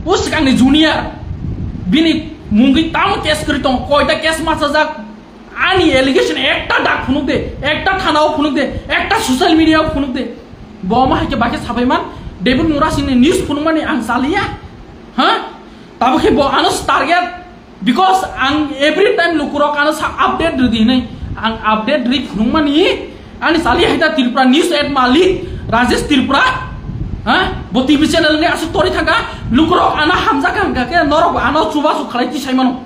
Uskan ni junior bini mungi tamu case kari tong koida case masajak ani allegation ekta dak phunuk de ekta thanao phunuk de ekta social media phunuk de boma haike bake sabaiman David Nura Singh ni news phunuk mani ang salia ha tabu ke bo anos target because ang every time lukurok anos update rudi nai ang update ri phunuk mani ani salia hita Tripura news at Malik Rajesh Tripura ha bo TV channel ni asu tori thanga lukurok ana hamza kan ka ke norok ano chuba su khalai ti saimano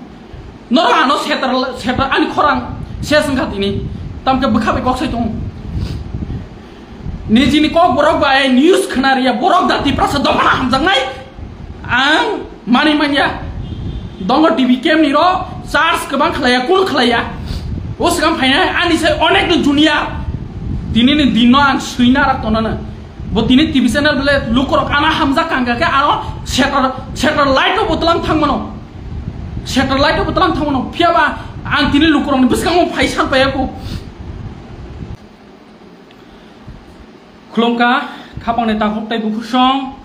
norok ano setar ani khorang ses ngatini tamke bukha be kok sai tong nijini kok borok ba news khanaria borok dati prasa domana hamjang nai ang mani manya dongo TV kem ni ro charge kebang khlaya kul khlaya osgam phaina ani sai onek dun dunia tini ni dinno ang suina rak tonana bo tini TV channel bele lukorok ana hamza kanga ke ano setar light o botlang thangmano setar light o botlang thangmano phiaba ang tini lukorok ni biskang mo phaisan payako khulongka khapang ne takuk tai bukhusong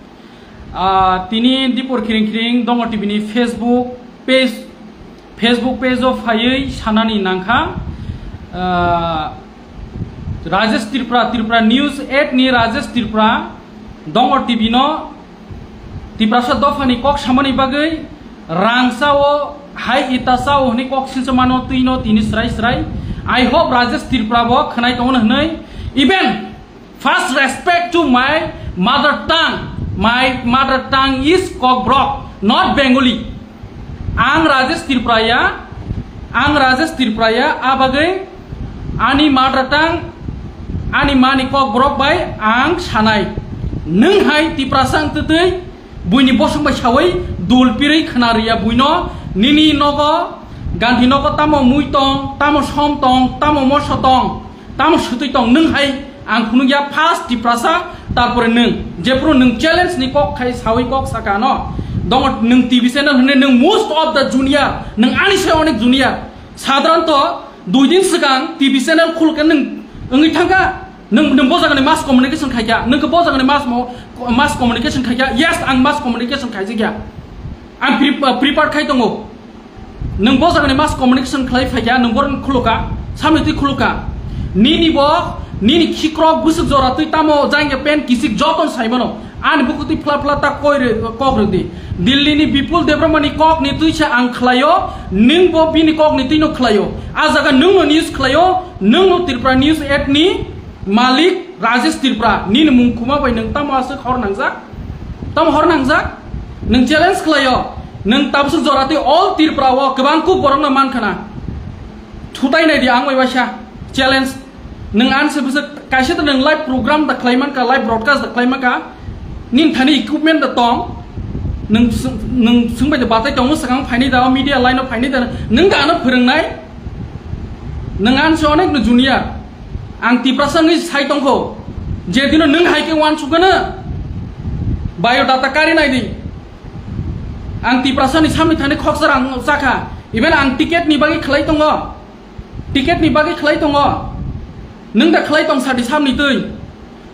tini dipor khiring dongo TV ni Facebook page of phayei sanani nangkha Rajesh Tripura News 8 ni Rajesh Tripura dongo TV no Tripura sa dofani kok samani bagai rangsa o hai itasa o ni kok sinsamano tuino tini srai I hope Rajesh Tripura bo khnai tong hnai even first respect to my mother tongue. My mother tongue is Kokbrok, not Bengali. Ang Rajesh Tripura ya abagai ani mother tongue ani mani Kokbrok by ang sanai. Neng hai Tripura sang tutui buini bosong by sawai dulpiri khanaria buino nini nogo ganti nogo tamo muitong tamo somtong tamo mosotong tamo sutitong neng hai ang kunungya fast Tripura sa tarpore neng jepro neng challenge ni kok khai sawi kok sakano dong neng TV channel hne neng most of the junior neng ani se onek junior sadharanto 2 din sigang TV channel khulke neng ngi thanga neng bojagani mass communication khaja neng ko bojagani mass communication khaja yes ang mass communication khaji gya ang prepared khai tongo neng bojagani mass communication khlai phaja neng boran khuluka samiti khuluka nini bo nini khikrok busuk jora tui tamo jange pen kisik joton saimano an bukuti fla ta koire kok rudi Delhi ni Bipul Debramani kok ni tui cha ang khlayo ning bo bini kok ni tino khlayo ajaga nung news khlayo nung Tripura News 8 ni Malik Rajesh Tripura nin mungkuma bai nang tamo ase khor nangjak tam hor nangjak nung challenge khlayo nung tabsu jora tui all Tripura wo kebang ku borong na man khana thutai nai di ang bai basha challenge neng an sebesar kaisa tu neng live program da klaiman ka live broadcast da klaiman ka nin thani equipment da tong neng sungbai da batai tong sakang phaini da media line of phaini da neng ga na phrengnai neng an so onek no junior ang Tripura sang ni sai tong ko je dino neng hai ke wan sugana biodata kari nai di ang Tripura sang ni samni thani khoksar ang saka even ang ticket ni bagi khlai tongo neng da khlai tong sadi samni tui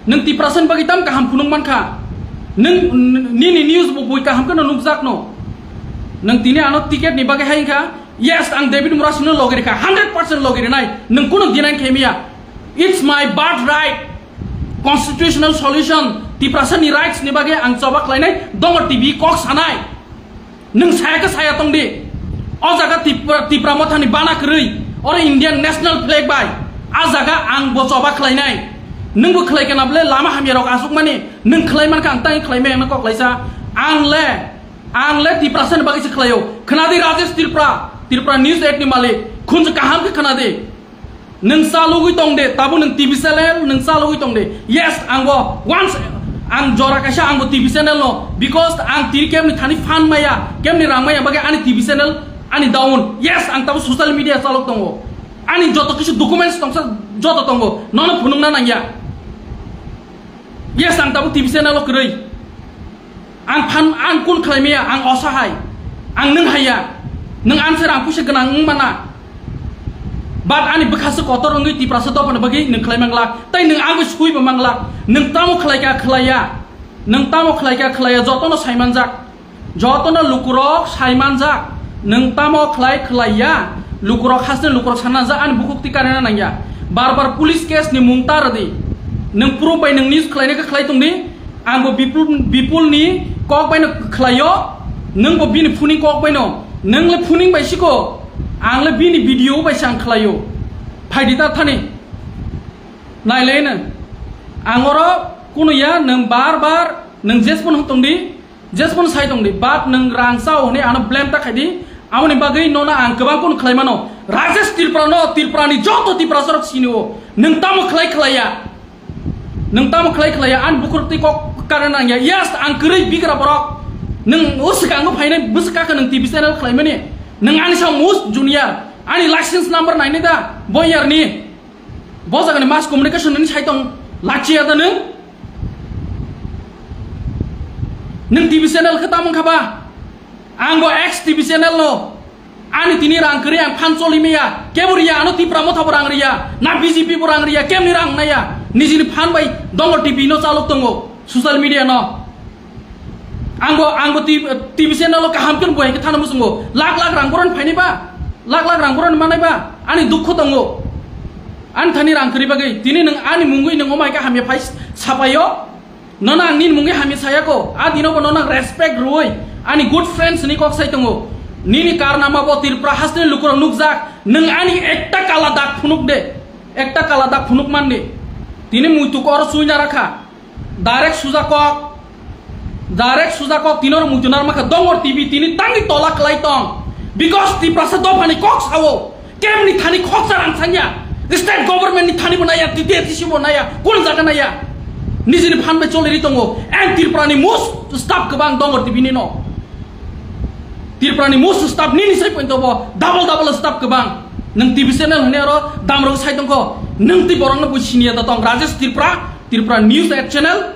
neng Tripura san bagi tam kaham punung manka neng nini news bo boi kaham kana nukjak no neng tini ano ticket ni bagi hai ka yes ang David Nura Singh logere ka 100% logere nai neng kuno dinang kemia it's my birthright constitutional solution Tripura san ni rights ni bagi ang chobak lai nai dongo TV kok sanai neng saya ka saya tong di o jaga Tripura mothani bana krui or Indian national flag bai ajaga ang bocoba khlainai nungbo khlai kana ble lama hamyarok asuk mani nung khlai man kan tai khlai me na kok laisa ang le Tripura san bagi se khlayo khnadi Rajesh Tripura News 8 ni Malik khunj kaham ke khnadi nung salugui tong de tabu nung TV channel nung salugui tong de yes ang bo once ang jora kaisa ang bo TV channel no because ang tirkem ni thani fan maya kem ni rang maya bagi ani TV channel ani down yes ang tabu social media salok tongo ani joto kisu documents tongsa joto tongo nono phunung na nangya yes ang tabu TV channel krei ang phan ang kun khlaimia ang osahai ang nung haya nung answer ang pusi genang mana bat ani bekhasa kotor ngi Tripura sa dopan bagi nung khlaimangla tai nung ang sui bamangla nung tamu khlaika khlaya joto no saimanjak jotona lukurok saiman jak nung tamo khlai khlaiya lukurok hasne lukurok sana ja an bukuk tikarena nangya bar police case ni mungtar di nung proof bai nung news khlaine ka khlai tungni angbo bipul ni kok bai no khlayo nung bo bini funing kok bai no nung le funing bai siko ang le bini video bai sang khlayo phaidita thani nailena angoro kuno ya nung bar nung jespon hotongdi jespon sai tongdi bat nung rang sao ne ana blame ta khadi amoni bagai nona ang kebang kun khlaimano rajesh tirprani joto tiprasarok sinio nung tamo khlaya nung tamo khlaya an bukurti kok karena ya yes ang kri bigra borok nung usika ang phaine buska ka nung tv channel khlaimani nung ani sa mus junior ani license number 9 da boyar ni bosa ni mass communication ni sai tong lachia da nung tv channel ketamang khaba anggo X TV channel no ani tini rang kri ang pansoli meya keburia ano tipra mo thaborang ria na BJP borang ria kemni rang naya nijini phan bai dongo TV no chalok tongo social media no anggo TV channel lo kaham ken boy ke thana musungo lak rang boran phaini ba lak rang boran manai ba ani dukho tongo an thani rang kri bagai tini nang ani mungui nang omai ka hamya phai sapayo nona nin mungi hamya saya ko adino bo nona respect ruoi ani good friends ni kok sai tongo nini karnama bo tirpra hasne lukurang nukjak nung ani ekta kala dak phunuk mande tini muitu ko suina rakha direct suja kok tinor muitunar maka dongor TV tini tangi tolak lai tong because ti prasa do phani kok sawo kemni thani kok sarang sanya state government ni thani banaya TTC banaya kun jaga naya nijini phan be chole ri tongo and tirprani mus stop kebang dongor TV ni no tirprani mus stop nini sai point bo double stop kebang nang TV channel hne ro damro sai tong ko nang ti borong na businia ta tong rajesh tirpra news channel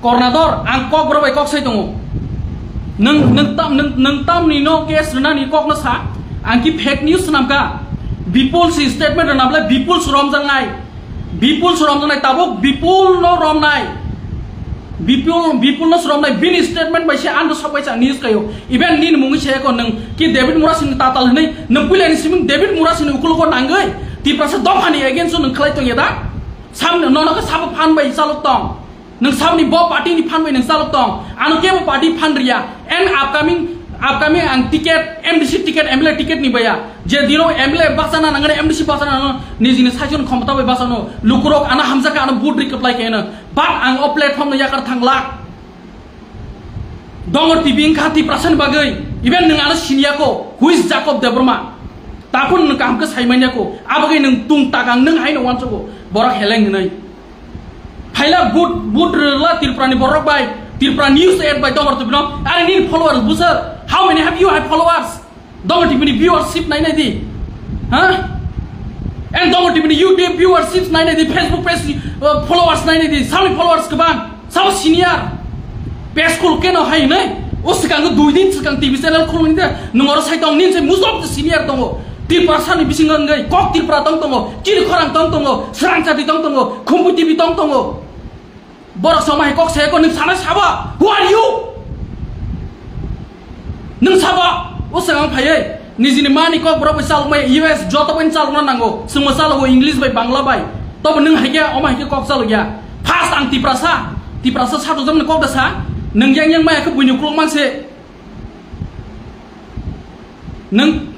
kornador ang kok bro bai kok sai tong nang tam ni no case na ni kok na sa ang ki fake news nam ka bipul si statement na bla bipul surom jangai tabuk bipul no rom nai bipul no surom nai bin statement bai se ando sabai cha news kayo even nin mungi che ko nang ki David Murasin tatal nei nang pulani siming David Murasin ukul ko nangai ti prasa domani again so nang khlai tong yada samne nono ka sab phan bai salok tong nang samni bo party ni phan bai nang salok tong anu ke bo party phan ria and upcoming ang ticket MDC ticket MLA ticket ni baya je dino MLA basana nangane MDC basana ni jini sajon khomta bai basano lukurok ana hamza ka ana budri apply kena but ang o platform ya kar thanglak dongor TV khati prasan bagai even nang ana sinia ko who is Jacob Debrma takun nang kam ka saimanya ko abagai nang tung tagang nang haino wanso ko borak heleng nai phaila bud la tirprani borok bai tirpra news ad by dongor TV no I need followers busar how many have you had followers dongor TV ni viewership nai di and dongor TV ni YouTube viewership nai di Facebook page followers nai di sami followers kabang sama senior page kul keno hai nai usikang dui din sikang TV channel kul ni de nungor sai tong nin sai musop senior tongo tirpra sani bisingan ngai kok tirpra tong tongo kiri khorang tong tongo serang chati tong tongo khumbu TV tong tongo borak samai kok saya ko ning sana saba who are you nung saba usikang phai nijini mani kok bro sal mai US joto pen sal na nango semua sal ho English bai Bangla bai to nung haikya oma haikya kok sal ya fast ang tiprasa satu jam kok da sa nung yang mai ka bunyu klong man se nung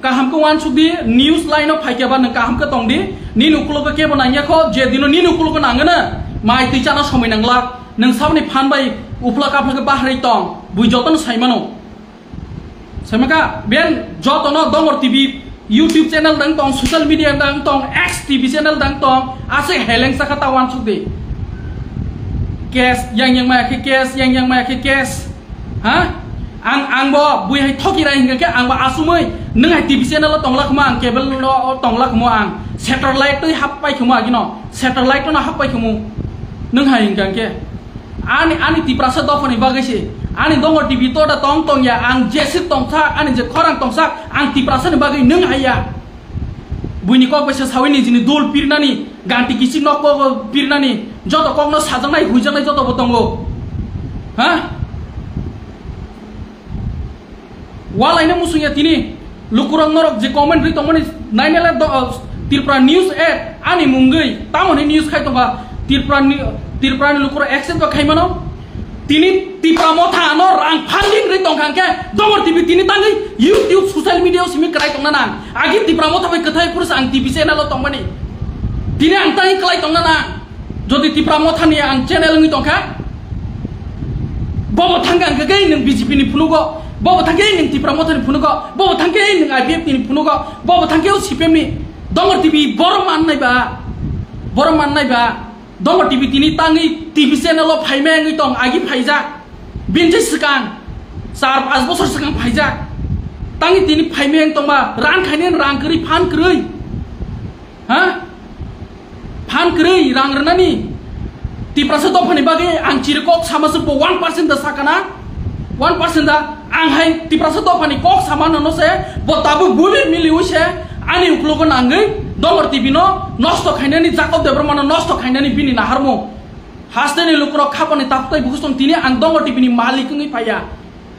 kaham ko wan sudi news line of haikya ba nung kaham ka tong di ni nukulo ka ke bananya ko je dino ni nukulo ka nangana mai ti chana somai nanglak nung sabni phan bai upla ka bahrai tong bui joton saimano Samaka ben jotono dongor TV YouTube channel dang tong social media dang tong X TV channel dang tong ase heleng sakata wan sudi case yang mai ke case ha ang bo bui hai thoki rai ngke ang ba asumai nang hai TV channel tong lak ma ang cable no tong lak mo ang satellite tu hap pai khuma gino satellite no hap pai khumu nang hai ngke ani ti prasa do phani bagai se ani dongor TV to da tong ya ang jesik tong sa ani je khorang tong sa ang ti prasa ni bagai nang haya buini kok besa sawini jini dul pirnani ganti kisi nok ko pirnani joto kok no sajangnai huijangnai joto botongo ha walaina musunya tini lukurang norok je comment ri tongmani nainela Tripura news ani mungai tamoni news khai tonga Tripura lukura access ba khai mano tini Tripura motha no rang funding ri tongkang ke dongor TV tini tangai YouTube social media simi krai tongna na agi Tripura motha bai kathai purus ang TV channel lo tongmani tini ang tangai klai tongna na jodi Tripura motha ni ang channel ngi tongka bobo tanggang ke nang BJP ni punugo bobo tangge nang Tripura motha ni punugo bobo tangge nang IPF ni punugo bobo tangge CPM ni Dongor TV borong man nai ba Dongor TV tini tangi TV channel lo phaime ngi tong agi phaija binje sikang sar 5 bosor sikang phaija tangi tini phaime ang tong ba rang khaine rang kri phan krui ha phan krui rang rnani Tripura sa topani bage ang chirkok sama se 1% da sakana 1% da ang hai Tripura sa topani kok sama no se botabu buli mili use ani uklogo nangai Dongor TV no nosto khainani Jacob Debrmano nosto khainani bini naharmo hasteni lukro khapani taptai bugustom tini ang Dongor TV ni malik ngi paya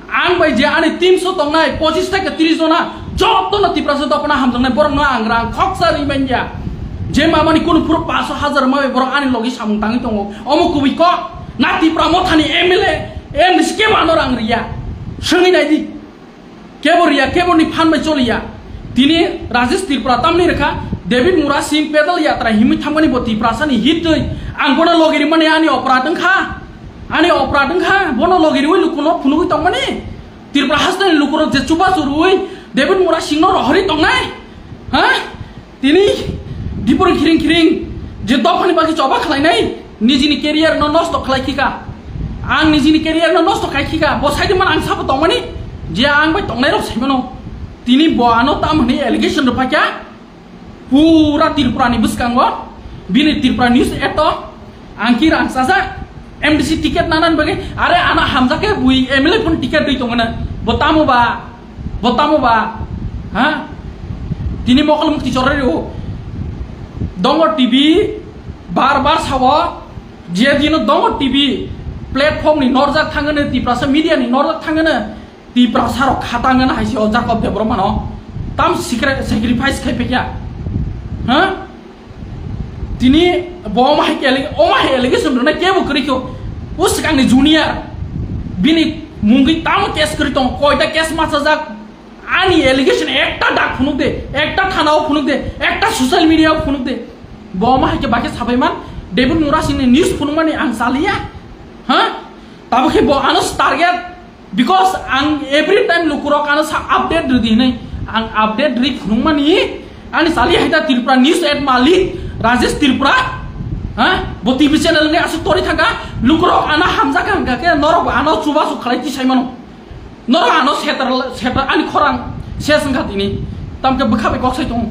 ang bai je ani 300 tongnai 25 ta 30 jona job to na Tripura sa topana hamjangnai borong no angrang khoksari banja je mamani kun pur 500,000 mabe borong ani logi samung tangi tongo omo kubi ko na Tripura mothani MLA em ske manor angriya sungi nai di kebor ni phan bai choliya tini Rajesh Tripura tamni rekha David Mura Singh pedal yatra himi thamgani bo Tripura sani hit doi ang bona logiri mane ani opradeng kha bona logiri wi lukuno phunugui tongmani Tripura hasnani lukuro je chuba churui David Mura Singh no rohori tongnai ha tini dipur khiring je dopani bagi choba khlainai nijini career no nosto khlai khika ang nijini career no nosto khai khika bo saidi man ang sap tongmani je ang bai tongnai rok saimano tini boano tamni allegation ro pakya pura Tripura ni buskango bini Tripura news eto angkir ang sasa MDC tiket nanan bagi are anak hamza ke bui MLA pun tiket dei tongana botamu ba ha tini mokal mukti chorre ro Dongor TV bar sawo je dino Dongor TV platform ni norjak thangane Tripura sa media ni norjak thangane Tripura saro khatangana haisi o Jacob Debrmano tam sacrifice khai pekya ha tini bom hai allegation na kebu krikyo uskang ni junior bini mungi tam case kritong koita case ma sajak ani allegation ekta dak phunuk de ekta thanao phunuk de ekta social media phunuk de bom hai ke baki sabaiman David Mura Singh ni news phunumani ang salia ha tabukhe bo anos target because ang every time lukuro kana update di nai ang update ri phunumani ani sali haida Tripura news at malik Rajesh Tripura ha bo TV channel nge asu tori thanga lukro ana hamza kan ga ke norok ano chuba su khalai ti saimano norok ano setar ani khorang sesang khat ini tamke bukha be kok sai tong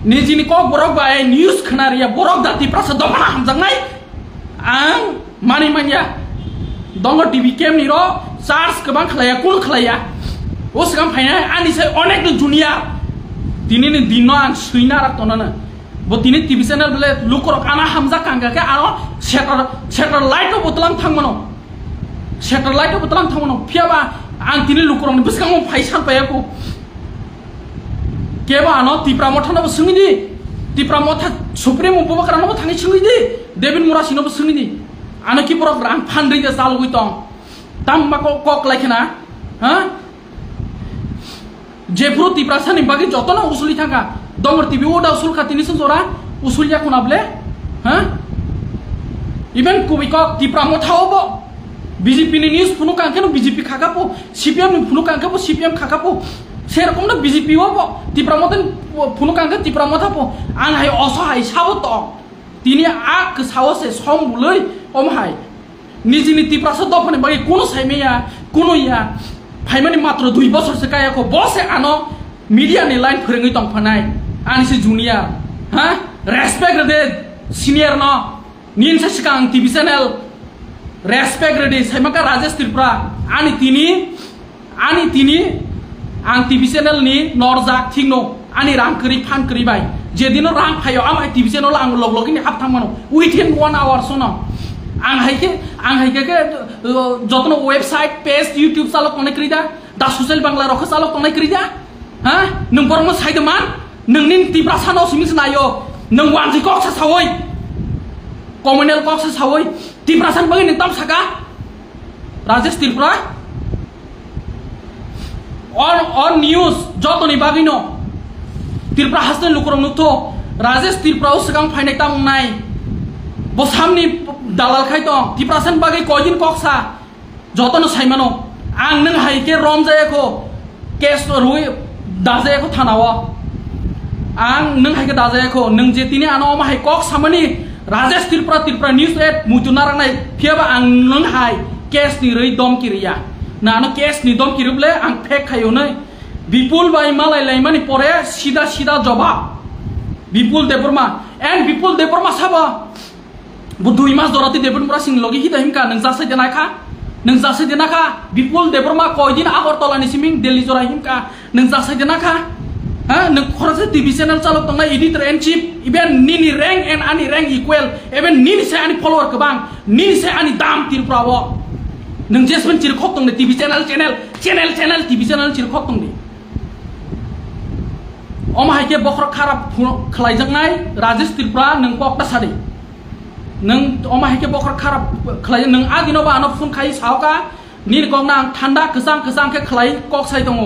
nijini kok borok ba news khanaria borok da Tripura sa domana hamjang nai ang mani manya Dongor TV kem ni ro charge kebang khlaya kul khlaya osgam phaina ani sai onek no junior tini ni dino ang suina rak tonana bo tini TV channel bele lukro kana hamza kanga ke ano satellite no botlang thangmano phiaba ang tini lukro ni buskang mo phaisan payako keba ano Tripura motha no sungi di Tripura motha supreme upabakara no thangi sungi di David Mura Singh no sungi di ano ki porok rang phandri de sal guitong tam ma kok laikena ha Jepro Tripura sani bagi joto na usuli thanga Dongor TV oda usul khatini sora usul ya kunable ha even kubiko Tripura motha obo BJP ni news phunu kangke no BJP khakapo CPM ni phunu kangke po CPM khakapo serokom na BJP obo Tripura motha phunu kangke Tripura motha po ang hai oso hai sabo to tini a ke sawo se som buloi om hai nijini Tripura sa dopani bagi kono saimeya kono ya Phaimani matro 2 bosor se kaya ko bose ano media ni line phrengi tong phanai ani se junior ha respect de senior no nin sa sikang TV channel respect de saimaka Rajesh Tripura ani tini ang TV channel ni norjak thingno ani rang kri phan kri bai jedino rang phayo am TV channel ang log login hap thangmano within 1 hour sono आं हाइके जतन website page YouTube चालक तंनाय क्रिदा दा ससियेल बांग्ला रखो चालक तंनाय क्रिदा हा नों बरम साइदमान नोंनि तिब्रासानाव सिमिस नायो नों वानजि कक सा सावै कम्युनेल कक सा सावै तिब्रासान बागै नों ताम सागा राजेश त्रिपुरा on news जतनि बागैनो त्रिपुरा हासने लुकुरम नुथो राजेश त्रिपुराव सिगां फाइनाय तामनाय बसामनि दालाल खाय दं तिब्रासान बागै कयदिन कक्सा जतन साइमानो आं नों हाइके रम जायाखो केस रुइ दाजायाखो थानाव आं नों हाइके दाजायाखो नों जे तिनि आनो माहाय कक सामनि राजेश त्रिपुरा न्यूज एट मुजुना रांनाय फियाबा आं नों हाय केस नि रई दम किरिया नानो केस नि दम किरुबले आं फेक खायो नै विपुल बाई मालाय लाइमानि परे सीधा जवाब विपुल देबरमा एंड विपुल देबरमा साबा बुद्धुई मास दराती देबरमा सिंग लगी हि दहिमका नों जासै देनाखा विपुल देबरमा कयदिन आगरतलानि सिमिं दिल्ली जरा हिमका नों जासै देनाखा हा नों खरसे टीवी चैनल चालक तंनाय एडिटर इन चीफ इवेन निनि रैंक एंड आनि रैंक इक्वल इवेन निनि से आनि फॉलोअर गोबां निनि से आनि दाम तिरफ्रावो नों जेसमन चिरखक दंने टीवी चैनल टीवी चैनल चिरखक दंने अमाहायके बखर खाराब खलायजोंनाय राजेश त्रिपुरा नों कक्ता सादि नों अमाहायके बखर खाराब खलाय नों आदिनोबा आनो फुन खाय सावका नीर गंना ठंडा खसां के खलाय कक साइ दङ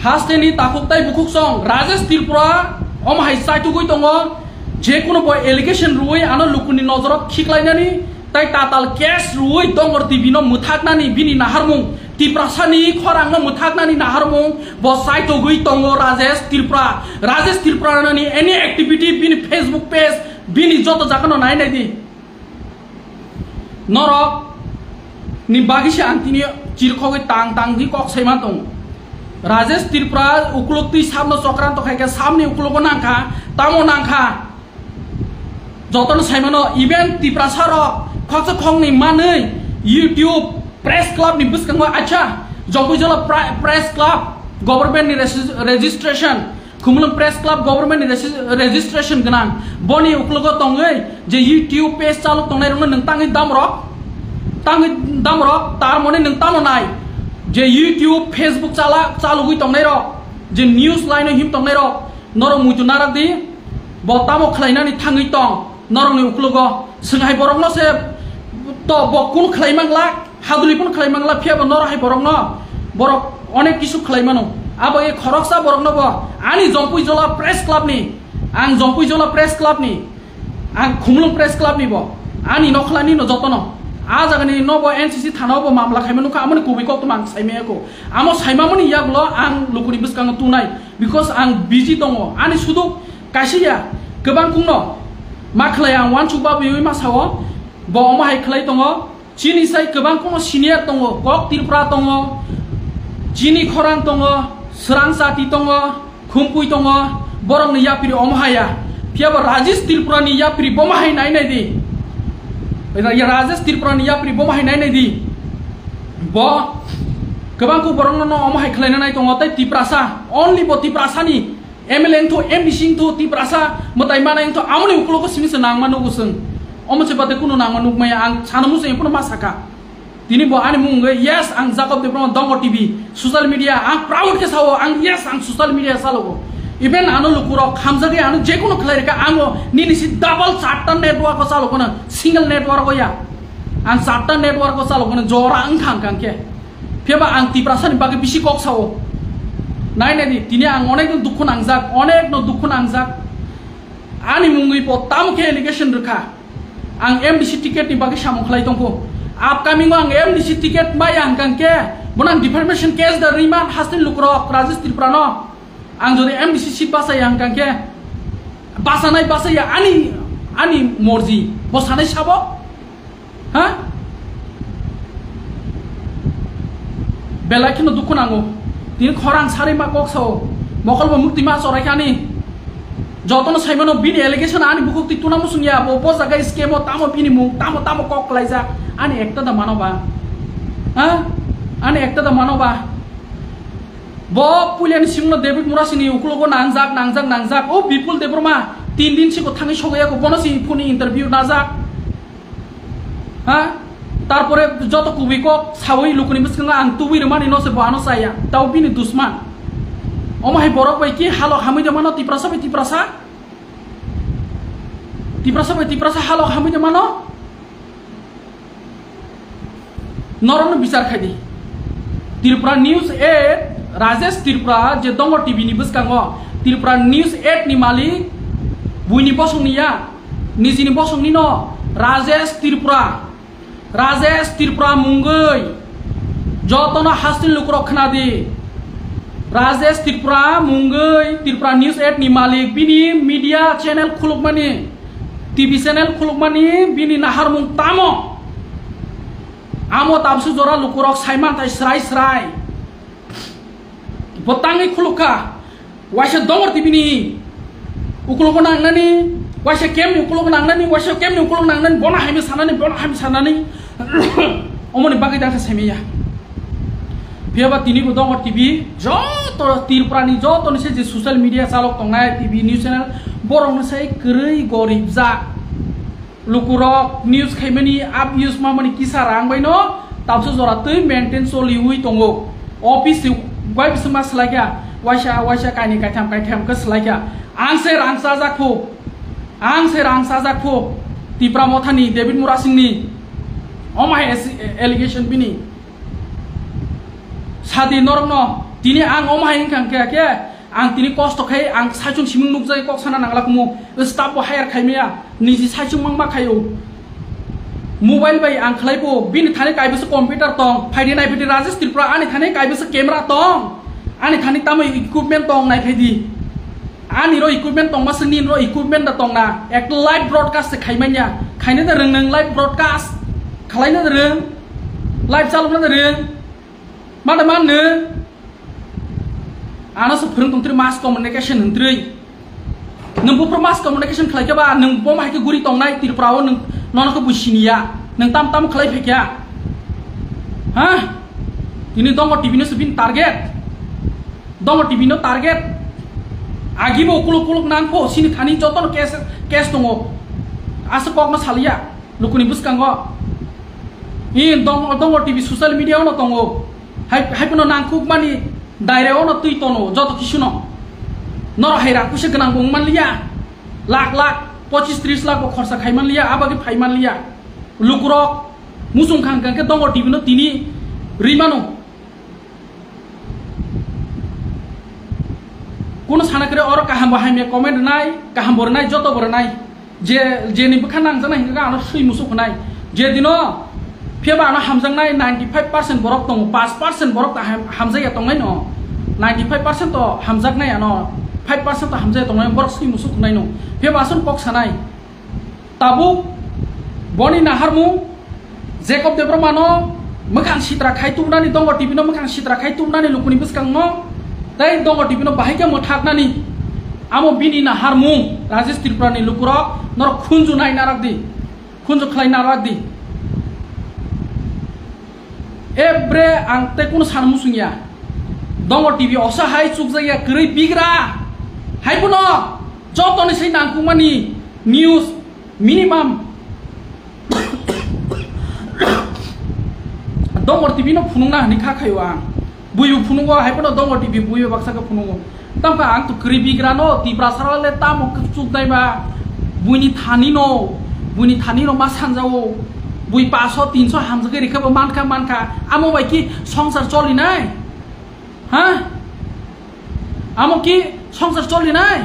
हास्टेनि ताकुकताय बुकुक सं राजेश त्रिपुरा अमाहाय साइटुगै दङ जेकुनो बय एलिगेशन रुइ आनो लुकुनि नजरत खिखलायनानि ताई ताताल केस रुइ दंगर टिभिनो मुथाकनानि बिनि नाहारमुं तिब्रासानि खरांनो मुथाकनानि नाहारमुं ब साइटुगै दङ राजेश त्रिपुरानि एनी एक्टिविटी बिनि फेसबुक पेज बिनि जत जाकनो नायनायदि नरक नि बागिसे आंतिनि चिरखगै तां दि कक सैमा दं राजेश त्रिपुरा उक्लुक्ति सामनो चक्रान्त खायके सामनि उक्लुगो नांखा तामो नांखा जतन साइमानो इवेंट तिब्रासार खक्स खंनि मानै यूट्यूब प्रेस क्लब नि बुसकांगो अच्छा जंपुजला प्रेस क्लब गवर्नमेंट नि रेजिस्ट्रेशन खुमलुं प्रेस क्लब गवर्नमेंट नि रेजिस्ट्रेशन गनां बनि उक्लुगो दंगै जे यूट्यूब पेज चालु तंनाय रंनो नोंतांगै दामरक तार मने नोंतामो नाय जे यूट्यूब फेसबुक चालुगै तंनाय र जे न्यूज लाइन हिम तंनाय र नरम मुजु नारदि बतामो खलायनानि थाङै तं नरंनि उक्लुगो सोंहाय बरंनो से तो बकुन खलायमांला हादुलिपुन खलायमांला फियाबो नरहाय बरंनो बरक अनेक किसु खलायमानो आबो ए खरकसा बरंनो बो आनि जंपुइजला प्रेस क्लबनि आं जंपुइजला प्रेस क्लबनि आं खुमलुं प्रेस क्लबनि बो आनि नखलानि न जतनो आ जागनि नबो एनसीसी थानावबो मामला खायमानुखा आमनि कुबिको तमां साइमेको आमो साइमामनि यागलो आं लुकुनि बिसकांग तुनाय बिकज आं बिजि दङ आनि सुदु कासिया गोबां कुंनो माखलाय आं वान सुबा बियो मासाव ब अमाहाय खलाय दङ चिनि साइ गोबां कुंनो सिनियर दङ कक त्रिपुरा दङ चिनि खरां दङ सोरां साथि दङ खुमपुइ दङ बरंनि यापिरि अमाहाया फियाबो राजेश त्रिपुरानि यापिरि बमाहाय नायनायदि राजेश त्रिपुरानि यापिरि बमाहाय नायनायदि ब गोबां को बरंनो अमाहाय खलायनाय दङ तै तिब्रासा ओनलि ब तिब्रासानि एमएलए तो एमडीसी तो तिब्रासा मताय मानाय तो आमनि उक्लुगो सिमिसे नांमानो गुसुं अमसे बाते कुनो नांमानो मय आं सानमुसे एपनो मासाका दिनै ब आनि मुंगै यस आं जाकब देब्रमा दङ टिभि सोशल मीडिया आं प्राउड के सावो आं यस आं सोशल मीडिया सालगो इभेन आनो लुकुरो खामजागे आनो जेकुनो खलायरेका आङो निनिसि डबल चारटा नेटवर्क सालगोन सिंगल नेटवर्क या आं चारटा नेटवर्क सालगोन जरा अंखांखांके फेबा आं तिब्रासानि बागै बिसि कक सावो नायनायदि दिनै आं अनेक दुखु नांजाक आनि मुंगै ब तामके एलिगेशन रोखा आं एमडीसी टिकेट नि बागै सामु खलाय दंखो अपकमिंग आं एमडीसी टिकेट माय आं कांके बनां डिफर्मेशन केस द रिमान हास्टिन लुक्रो राजेश त्रिपुरानो आं जदि एमडीसी सीट बासाय आं कांके बासाया आनि मर्जी बसानाय साबो हा बेलाखिनो दुखु नांगौ दिन खरां सारै मा कक साव मकलबो मुक्ति मा सरायखानि जतन साइमानो बिनि एलिगेशन आनि बुकुक्ति तुना मुसुंगिया बो जागा स्केमो तामो बिनि मु तामो कक लायजा आनि एकता दा मानोबा हा आनि एकता दा मानोबा ब पुलियानि सिंनो डेभिड मुरासिनि उक्लुगो नांजाक ओ विपुल देब्रमा 3 दिन सिको थाङै सगैयाको बनसि फुनि इन्टरभिउ नाजाक ha তারপরে যত কুবি কক সাউই লুকুনি বিসকাঙ্গা আং তুবি রমানি নসে বানো সায়া তাও বিনি দুসমান ওমাই বরক বাই কি হালো হামি জামানো তিপ্রাসা বাই তিপ্রাসা হালো হামি জামানো নরন বিচার খাইদি त्रिपुरा न्यूज 8 राजेश त्रिपुरा जे दंग टीवी नि बसकांगो त्रिपुरा न्यूज 8 नि मालिक बुइनि बसंनिया निजिनि बसंनि न राजेश त्रिपुरा मुंगै जतन हास्टिन लुकरो खनादि राजेश त्रिपुरा मुंगै त्रिपुरा न्यूज 8 नि मालिक बिनि मीडिया चैनल खुलुकमानि टीवी चैनल खुलुकमानि बिनि नाहार मुं तामो आमो ताबसु जरा लुकुरक साइमान ताइ स्राय बतांगै खुलुका वाइसे दंगर टिभिनि उकुलको नांनानि वाइसे केमनि उकुलको नांनानि वाइसे केमनि उकुलको नांनानि बना हाइमे सानानै अमनि बागै दाथा साइमेया बेबा तिनिबो दंगर टिभि जत त्रिपुरानि जतनि से जे सोशल मीडिया चालक तंनाय टिभि न्यूज चैनल बरंनो साइ गरै गरिब जा लुकुरक न्यूज खाइमानि आप यूज मामानि किसा रांबाय न ताबसो जरा तै मेंटेन सोलिउइ दंगो ऑफिस वाइ बिसमा सलाइया वाइसा काइनि काइथाम को सलाइया आंसे रांसा जाखो तिप्रा मथानि डेभिड मुरासिंनि अमाय एलिगेशन बिनि सादि नरम दिनै आं अमाय इंखांके आं तिनि कष्ट खाय आं साइचुं सिमुं नुकजाय कक साना नांलाखमु स्टाफ हायार खायमेया निजि साइचुं मांमा खायो मोबाइल बाय आं खलायबो बिनि थाने कायबोसो कंप्यूटर तं फाइदे नायफैदि राजेश त्रिपुरा आनि थाने कायबोसो कैमरा तं आनि थाने तामै इक्विपमेंट तं नायफैदि आनि रो इक्विपमेंट तं मासो नि रो इक्विपमेंट दा तं ना एक लाइव ब्रॉडकास्ट से खायमानिया खायनो दा रों नों लाइव ब्रॉडकास्ट खालायनो दा रों लाइव चालुनो दा रों मादा मानो आनासो फोरों तंत्रि मास कम्युनिकेशन हंत्रै नोंबो मास कम्युनिकेशन खालायखाबा नोंबो माहायखो गुरि तंनाय त्रिपुराव नों ननखो बुसिनिया नों ताम खालायफैखाया हा दिनै दंग टिभिनो बिन टारगेट दंग टिभिनो टारगेट आगिबो कुलुक नांखो सिनि थानि जतन केस दङ आसो ककनो सालिया लुकुनि बुसकांगो इ दंग टिभि सोशल मीडिया न दङ हायपनो नांखुक मानि डायरेक्ट न तुइ तनो जत किसुनो नर हायरा कुसे गनां बुंमान लिया लाख 25-30 लाख खर्चा खायमान लिया आबागे फायमान लिया लुकुरक मुसुं खांके दंग टिभिनो तिनि रिमानो कोनो सानाकरे और काहाम बाहायमे कमेन्ट नाय काहाम बरनाय जत बरनाय जे नि बखा नांजानाय हिंगा आनो सुइ मुसुखनाय जे दिनो फेबा आनो हामजांनाय 95% बरक दं 5% बरक हामजाया दंनाय न 95% तो हामजागनाय आनो 5% तो हामजाया दंनाय बरक सुइ मुसुखनाय न फेबासन पक सानाय ताबु बनि नाहारमु जेकब देब्रमानो मोखां सित्रा खायतुमनानि दंग टिभिनो मोखां सित्रा खायतुमनानि लुकुनि बिसकांनो दै दंग टिभिनो बाहायके मोथागनानि आमो बिनि नाहारमु राजेश त्रिपुरानि लुकुरक नर खुनजु नाय नारागदि खुनजु खलाय नारागदि एब्रे आं ते कुनो सानमु सुंगिया दंग टिभि असाहाय चुकजाया गरै बिग्रा हायबुनो जतनि सै नांकुमानि न्यूज मिनिमाम दंग टिभिनो फुनुंना हनि खाखायो आं बुयु फुनुंगो हायबुनो दंग टिभि बुयु बाक्साखौ फुनुंगो तमका आं तो गरै बिग्रा न तिब्रा साराले तामो चुकदायबा बुइनि थानि न मा सानजावो बुइ 500-300 हामजगे रेखाबो मानखा आमो बायकी संसार चलिनाय हा आमो की संसार चलिनाय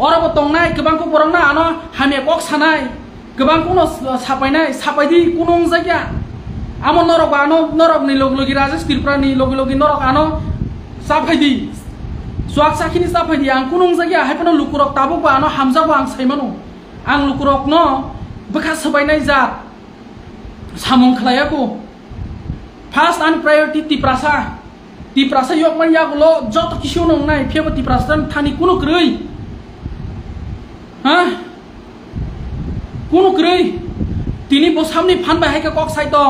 अरबो तंनाय गोबांखौ बरंना आनो हामे कक सानाय गोबांखौ सापायदि कुनुं जायगा आमो नरकनि लगे राजेश त्रिपुरानि लगे नरक आनो साफायदि स्वाक साखिनि साफायदि आं कुनुं जायगा हायपनो लुकुरक ताबुबो आनो हामजाबो आं सायमानो आं लुकुरक न बखा सबायनाय जात सामं खलायाको फार्स्ट एंड प्रायोरिटी तिप्रासा यकमान यागलो जत किसु नंनाय फेबो तिप्रासा थानि कुनु ग्रै हा कुनु ग्रै तिनि बसामनि फान बाहायका कक साइतं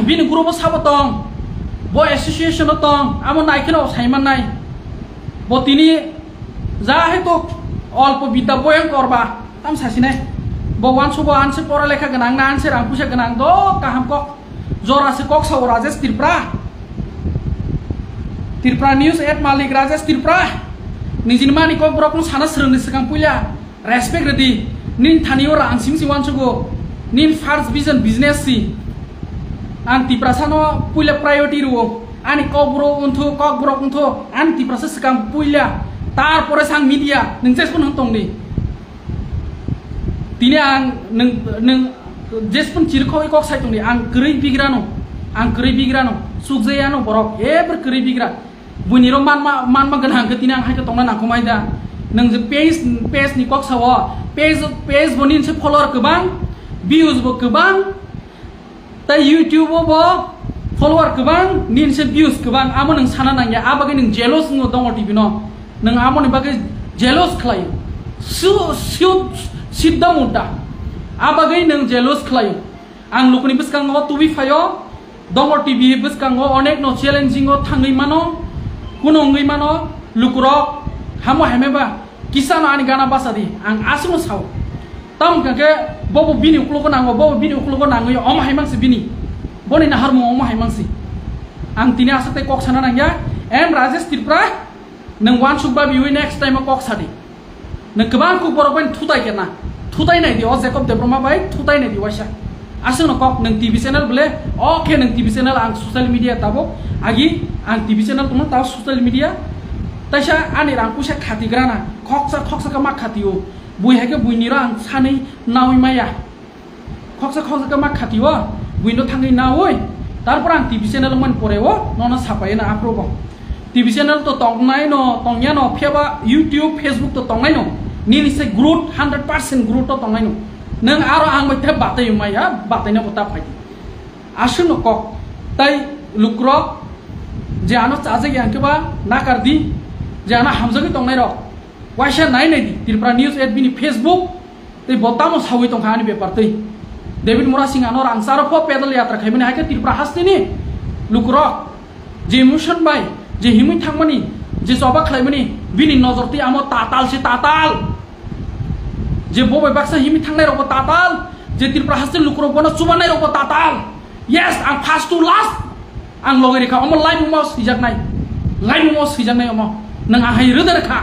बिनि ग्रुप साबो दं बो एसोसिएशन दं आमो नायखनो साइमान नाय बो तिनि जा हेतो अल्प बिद्या बयं करबा ताम सासिनाय Bawan subo anse pora lekha ganang na anse rang pusa ganang do kaham kok zora se kok sawo Rajesh Tirpra News at Malik Rajesh Tirpra nijin mani kok brok nu sana sereng ni sekang puya respect redi nin thaniyo ra ang simsi wan sugo nin first vision business si ang Tirpra sano puya priority ruo ani kok brok untu an Tirpra se sekang puya tar pore sang media ning ses pun hantong ni tini ang neng jespun cirko ikok sai tungni ang keri bigrano sukjayano borok eber keri bigra buniro man ganang ketina ang hai ke tongna nang kumai da neng je page ni kok sawo page bonin se follower kebang views bo kebang ta YouTube bo follower kebang nin se views kebang amo neng sana nang ya abage neng jealous ngo dong TV no neng amo ni bage jealous khlai Sidda muda, abagai neng jealous klayu, ang lukuni beskang ngo tubi fayo, dongor TV beskang ngo onek no challenging ngo tangai mano, kuno ngai mano, lukurok, hamo hemeba, kisah no ani gana basadi, ang asmo saw, tam kake bobo bini ukluko nango, yo oma hemang si bini, boni nahar mo oma hemang si, ang tini asate kok sana nangya, Rajesh Tirpra, neng wan sukba biwi next time kok sadi. Neng kebang ku borok pen tutai nai di o Jacob Debroma bai tutai nai di washa asung kok neng TV channel bele oke neng TV channel ang social media tabo agi ang TV channel tuh tahu social media tasha ani rang pusha khati grana khoksa kama khatio bui hake bui nira ang sanai nawi maya khoksa kama khatio bui no thangai nawoi tarpor ang TV channel man porewo nona sapai na aprobo TV channel to tongnai no tongya no pheba YouTube Facebook to tongnai no nini se growth 100% growth to tongai no nang aro ang mai the batai maya batai na pota phai asun kok tai lukrok je ano chaje yang ke ba na kar di je ana hamza ki tongnai ro waisha nai nai di Tirpra News at bini Facebook tai botamo sawi tong khani bepar tai David Mura Singh ano rang saro pho pedal yatra khai mani hake Tirpra hastini lukrok je emotion bai je himui thangmani je soba khlaimani bini nozorti amo tatal si tatal je bobai baksa himi thangnai rok tatal je Tirpra hasil lukro bono chubanai rok tatal yes ang first to last ang logeri kha amo live mo sijaknai amo nang ahai rudar kha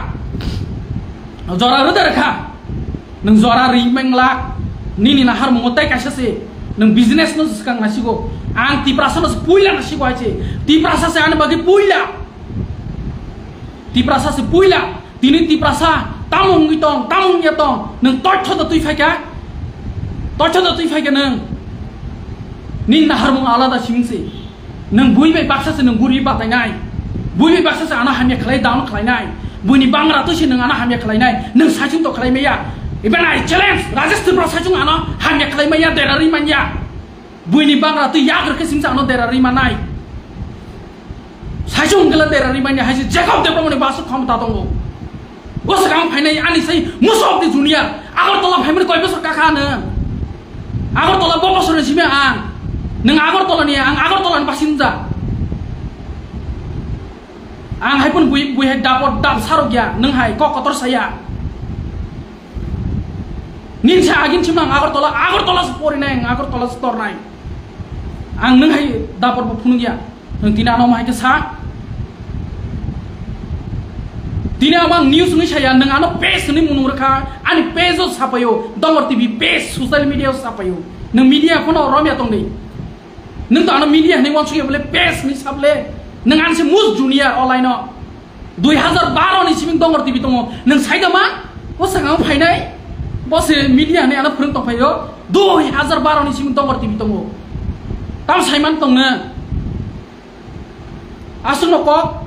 nang zora rimeng lak nini na har mo tai kaisa se nang business no skang nasigo ang Tirpra no puila nasigo ache Tirpra se an bagi puila Tirpra se puila tini Tirpra tamung yatong nang torcho da tui faika nang nin nahar mong alada simsi nang bui bai baksa se nang guri batai nai bui bai baksa se ana hamya khlai down khlai nai bui ni bangra to se nang ana hamya khlai nai nang sajung to khlai meya iban ai challenge Rajesh Tirpra sajung ana hamya khlai meya derari manya bui ni bangra to yagar ke simsa ano derari manai sajung gala derari manya haji Jacob Debroma ni basu khamta tongo Wasakang painai ani say musok di dunia. Agar tolak painai kau besar kakana. Agar tolak bapak sore sih ang. Neng agar tolak ni ang agar tolak pasinja. Ang hai pun bui hai dap sarok ya. Neng hai kok kotor saya. Nin saya agin cimang agar tolak sepori neng agar tolak store neng. Ang neng hai dapur berpunung ya. Neng tina nama hai kesah. Dini abang news ni saya neng ano page ni munur ka ani page sapayo dongor TV page social media sapayo neng media kono rom ya tong ni neng to ano media ni wan suye bole page ni sable neng an se mus junior online no 2012 ni siming dongor TV tongo neng saida ma wasang phainai bose media ni ano prung tong phayo 2012 ni siming dongor TV tongo tam saiman tong na asun ko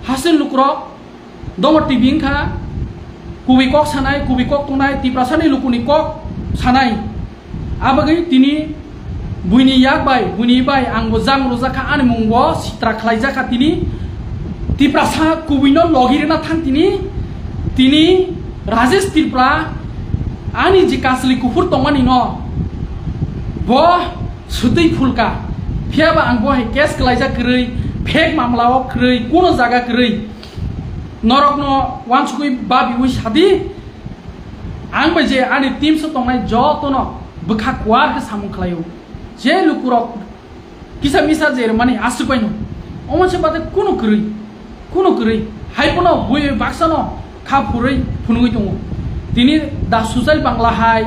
hasil lukro dongor TV ingka kubi kok tunai Tirpra sanai lukuni kok sanai abagai tini buini yak bai ang bojang rozaka ani mungbo sitra khlaija ka tini Tirpra sa kubino logirena thang tini Rajesh Tirpra ani jikasli kufur tongani no bo sudai fulka phiaba ang bo he case khlaija krei fake mamlao krei kono jaga krei Norok no wansukui babi wis hadi आं बाजे आंनि टीम से तंनाय जतनो बखा कुआर के सामु खलायो जे लुकुरक किसा मिसा जेर माने आसुबायनो अमसे बादे कुनु गरै हाइपनो बुय बाक्सानो खापुरै फुनुगै दङ दिनै दा ससियेल बांला हाय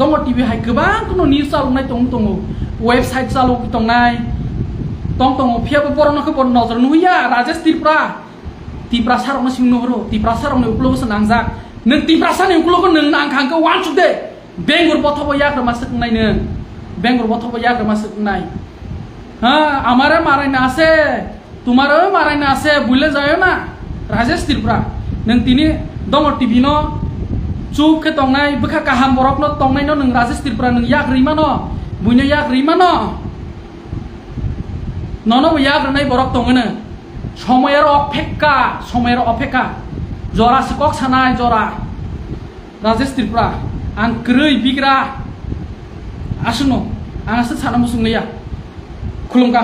दङ टीवी हाय गोबां कुनु निउस चालुनाय दङ वेबसाइट चालु दंनाय दङ फियाबो बरनखौ बर नजर नुया राजेश तिप्रा सारनो सिंनो हरो तिप्रा सारनो उक्लोबो नांजाक नों तिप्रा सारनि उक्लोबो नों नांखांखौ वान सुदे बेंगुर बथबो याग्रमा सकनाय नों बेंगुर बथबो याग्रमा सकनाय हाँ हमारे मारायना आसे तुम्हारे मारायना आसे बुले जायो ना राजेश तिप्रा नों तिनी दङ टीवी नो चुप के तंनाय बखा काहाम बरफ नो तंनाय नो नों राजेश तिप्रा नों याग्रिमा नो बुइनो याग्रिमा नो ननो याग्रनाय बरफ दङनो समयर अपेक्षा जरा सिकक सानाय जरा राजेश तिप्रा आं ग्रै बिग्रा आसुनो आंसो साना मुसुंनिया खुलुमगा